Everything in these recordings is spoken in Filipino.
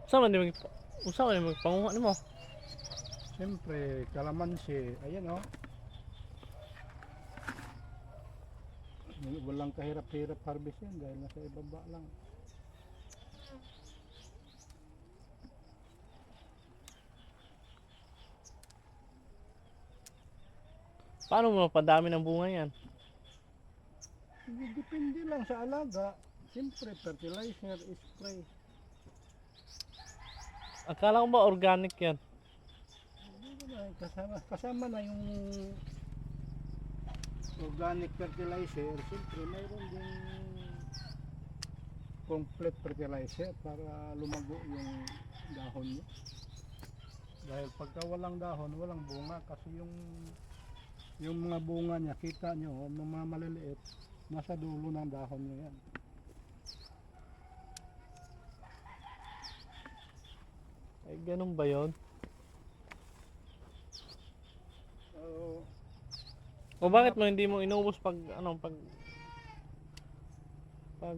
Usa man di usa man magpanguha nimo. Siyempre, kalamansi, ayan oh. Walang kahirap-hirap harvest yan dahil nasa ibaba lang. Paano mo mapadami ng bunga yan? Depende lang sa alaga. Siyempre, fertilizer, spray. Akala ko ba organic yan? Kasama na yung organic fertilizer. Siyempre, mayroon din complete fertilizer para lumago yung dahon niya. Dahil pagka walang dahon, walang bunga kasi yung mga bunga niya, kita nyo, mga maliliit, nasa dulo ng dahon niya yan. Ay, ganun ba yun? So, O bakit mo hindi mo inuubos pag pag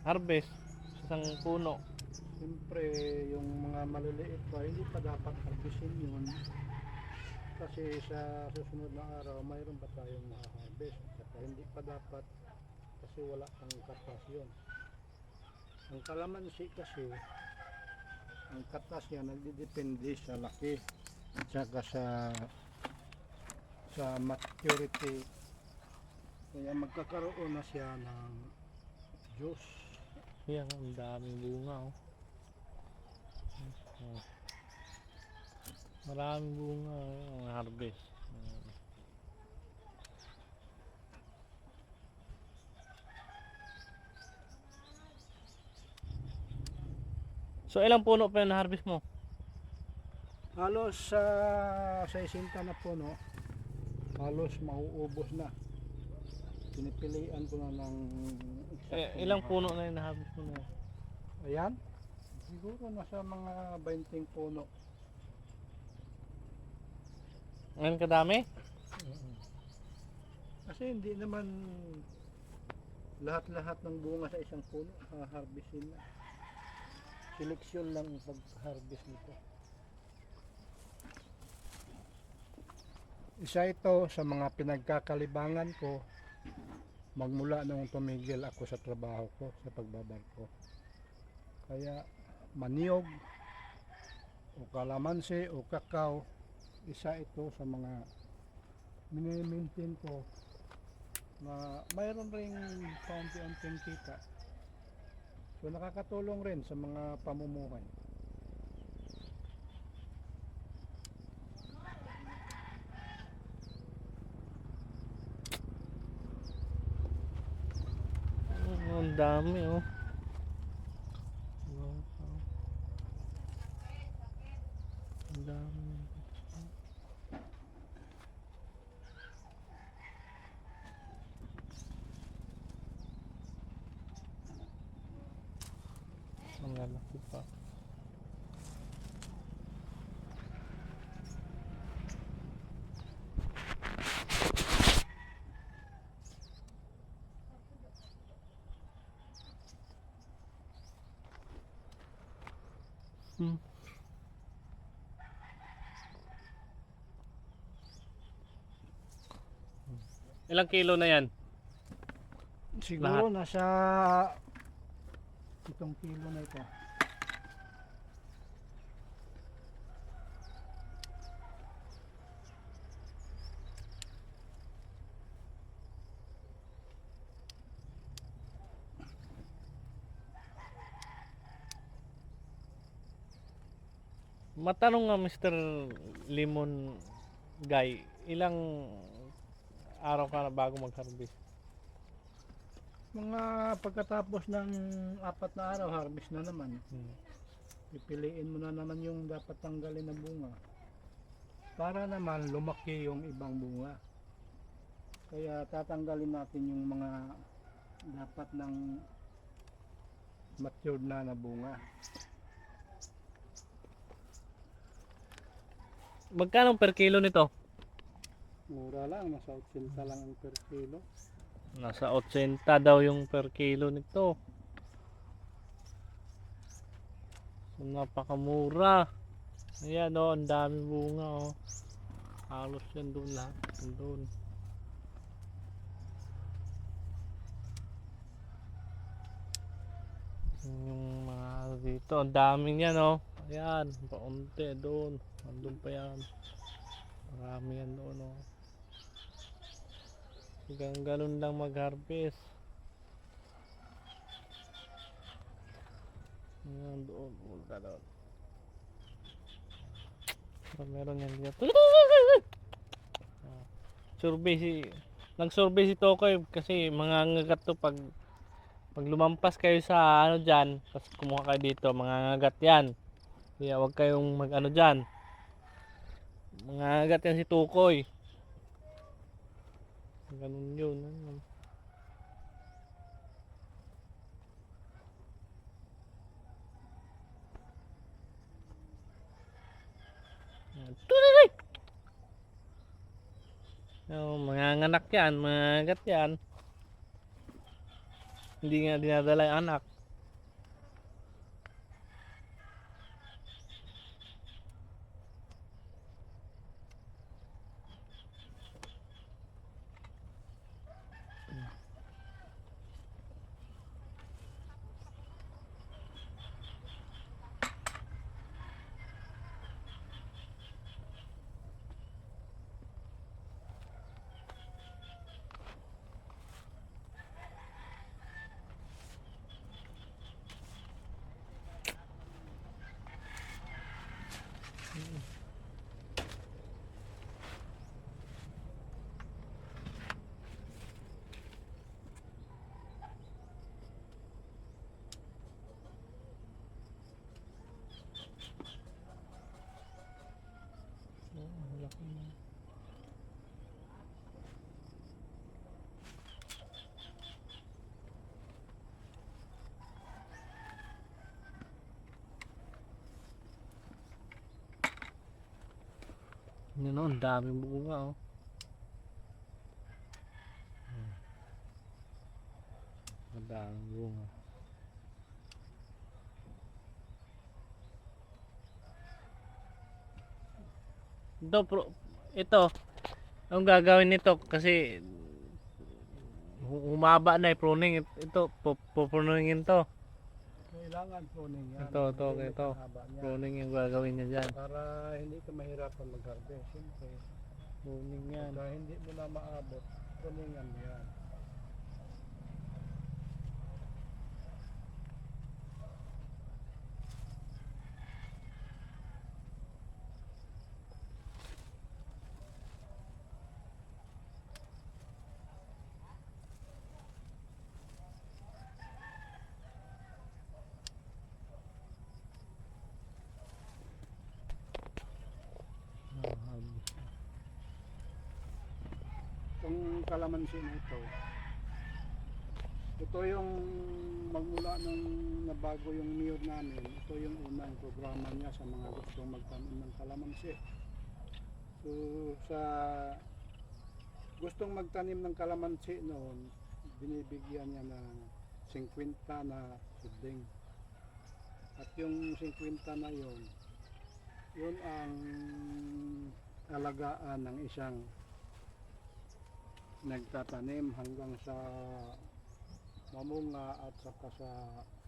harvest sa isang puno? siyempre, yung mga maliliit pa, hindi pa dapat harvestin yun. Kasi sa susunod na araw, mayroon pa tayong ma-harvest. Saka hindi pa dapat kasi wala pang katas yun. Ang kalamansi kasi, ang katas niya nagdidepende sa laki at saka sa maturity. Kaya magkakaroon na siya ng juice. Yan, ang daming bunga oh. Oh. Maraming bunga ang harvest. So ilang puno pa yung na-harvest mo? Halos sa 60 na po, no? Halos mauubos na. Pinipilian ko na ng Ilang puno na yung na-harvest mo na? Ayan. Siguro nasa mga 20 puno. Ngayon kadami? Kasi hindi naman lahat-lahat ng bunga sa isang puno harvestin na. Seleksyon lang ang pag-harvest nito. Isa ito sa mga pinagkakalibangan ko magmula nung tumigil ako sa trabaho ko, sa pagbabarko. Kaya maniyog o kalamansi o kakao, isa ito sa mga mini-maintain ko na mayroon ring paunti-unting kita. So nakakatulong rin sa mga pamumuhay. Ang dami oh. Ang dami. Ang lalaki pa. Ilang kilo na yan? Siguro nasa 7 kilo na ito. Matanong nga Mr. Lemon Guy, ilang araw ka na bago mag-harvest? Mga pagkatapos ng 4 na araw, harvest na naman. Pipiliin mo na naman yung dapat tanggalin na bunga para naman lumaki yung ibang bunga. Kaya tatanggalin natin yung mga dapat ng matured na bunga. Magkano per kilo nito? Mura lang, nasa 80 lang ang per kilo. Nasa 80 daw yung per kilo nito. Napakamura. Ayan oh, ang daming bunga oh. Halos yan doon lahat. Doon. Yung mga dito, ang daming yan oh. Ayan, paunti doon. Andun pa yan. Marami yan doon oh. Hanggang ganun lang mag-harvest. Ayan doon, punta doon. Meron yan dito. Survey si nag-survey si Tokoy kasi mangangagat to pag lumampas kayo sa ano diyan, tapos kumuha kayo dito, mangangagat yan. Kaya wag kayong mag-ano diyan. Mangangagat yan si Tokoy. Ganun yun. Ano. Tuloy! Oh, manganganak yan, mangangagat yan. Hindi nga dinadala yung anak. Laki na. Yun oh, ang daming bunga oh. Ang daming bunga. Ito, ang gagawin nito kasi humaba na pruning. Ito, pupurningin to. Kailangan pruning yan. Ito. Pruning yung gagawin niya dyan. Para hindi ka mahirapan mag-harvest. Siyempre, Pruning yan. kaya hindi mo na maabot, pruningan mo yan. Itong kalamansi na ito yung magmula nung nabago yung mayor namin, ito yung unang programa niya sa mga gustong magtanim ng kalamansi. So sa gustong magtanim ng kalamansi noon, binibigyan niya ng 50 na seedling. At yung 50 na yun ang alagaan ng isang nagtatanim hanggang sa mamunga at saka sa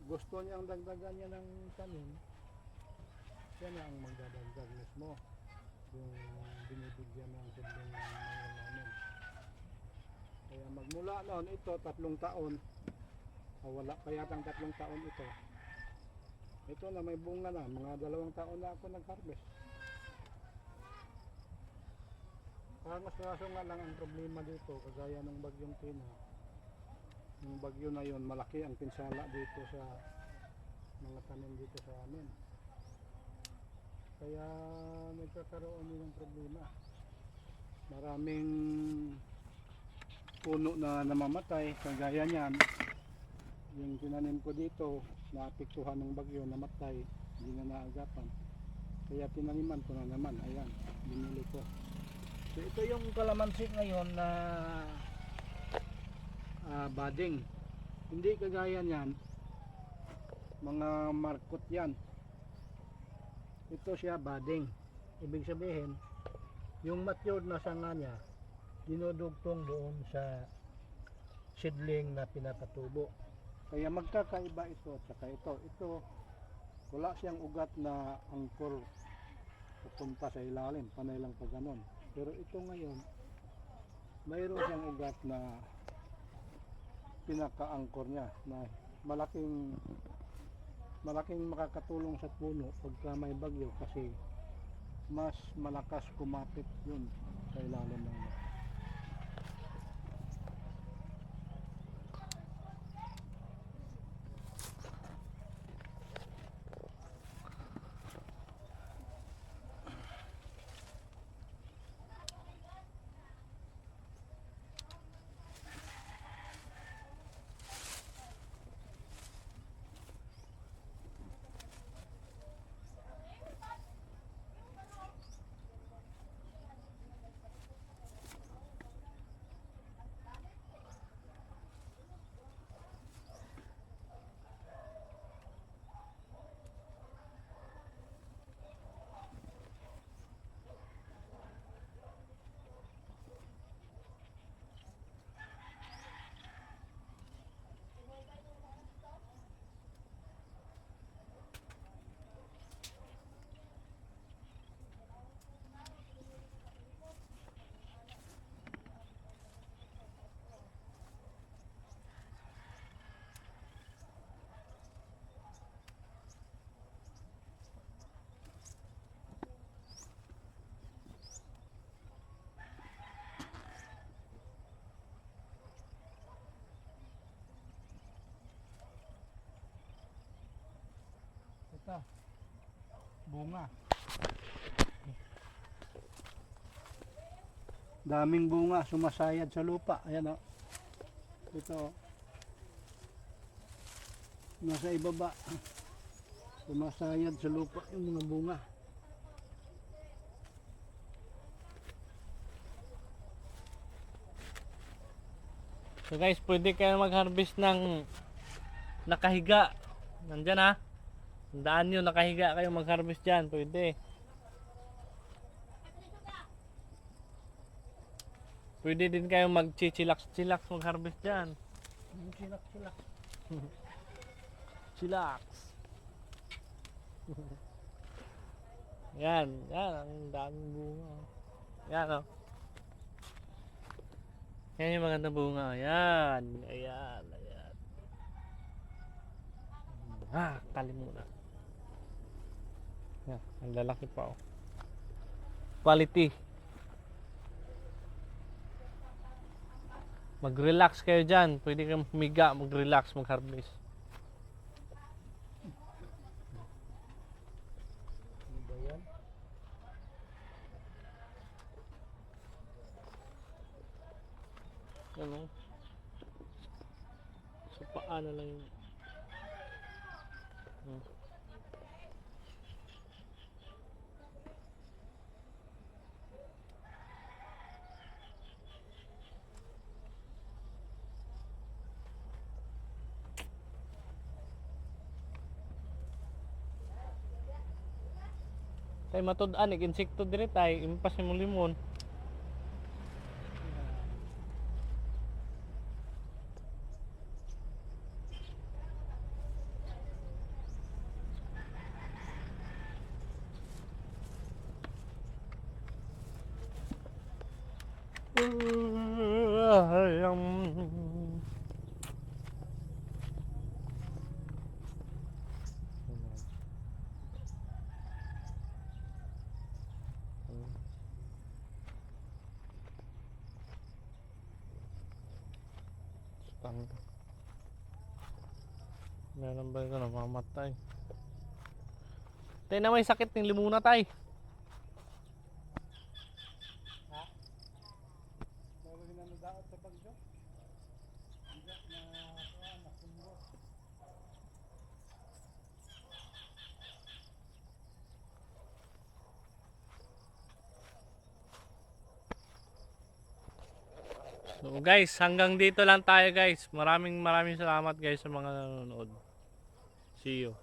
gusto niyang dagdagan niya ng tanim, siya na ang magdadagdag mismo yung binibigyan ng seedling ng mayor namin. Kaya magmula noon ito 3 taon, wala pa yatang 3 taon ito na may bunga na, mga 2 taon na ako nag-harvest. Mas kaso nga lang ang problema dito, kagaya ng bagyong Tina. Yung bagyo na yon, malaki ang pinsala dito sa mga tanim dito sa amin. Kaya nagkakaroon din ng problema. Maraming puno na namamatay, kagaya niyan. Yung tinanim ko dito, naapektuhan ng bagyo, namatay, hindi na naagapan. Kaya tinaniman ko na naman, ayan, binili ko. So ito yung kalamansi ngayon na budding. Hindi kagaya niyan, mga markot yan. ito siya budding. Ibig sabihin, yung matured na sanga niya, dinudugtong doon sa seedling na pinapatubo. Kaya magkakaiba ito at saka ito. Ito, wala siyang ugat na angkor pupunta sa ilalim, panay lang pa ganon. Pero ito ngayon, mayroon siyang ugat na pinaka-angkor niya na malaking makakatulong sa puno pagka may bagyo kasi mas malakas kumapit yun sa ilalim ng lupa. Ito, bunga. Daming bunga sumasayad sa lupa. Ayan o. Ito o. Nasa ibaba. Sumasayad sa lupa yung mga bunga. So guys, pwede kayo mag-harvest ng nakahiga. Nandyan ha. Tandaan nyo, nakahiga kayo mag-harvest dyan. Pwede. Pwede din kayo mag-chillax mag-harvest dyan. Silak. Chillax. Yan. Ang daming bunga. Yan o. Yan yung magandang bunga. Yan. Ayan. Tali muna. Yan. Ang lalaki pa o. Quality. Mag-relax kayo dyan. Pwede kayong humiga, mag-relax, mag-harvest. Ano ba yan? Ano? So, paano lang yun? Tay matud-an, insekto dire tay, impas mo limon. Meron ba ito namamatay? Tay na may sakit ng limuna tay. Pero hinanadaot sa bagyo. Hindi na nakumbo. So guys, hanggang dito lang tayo guys. Maraming salamat guys sa mga nanonood. See you.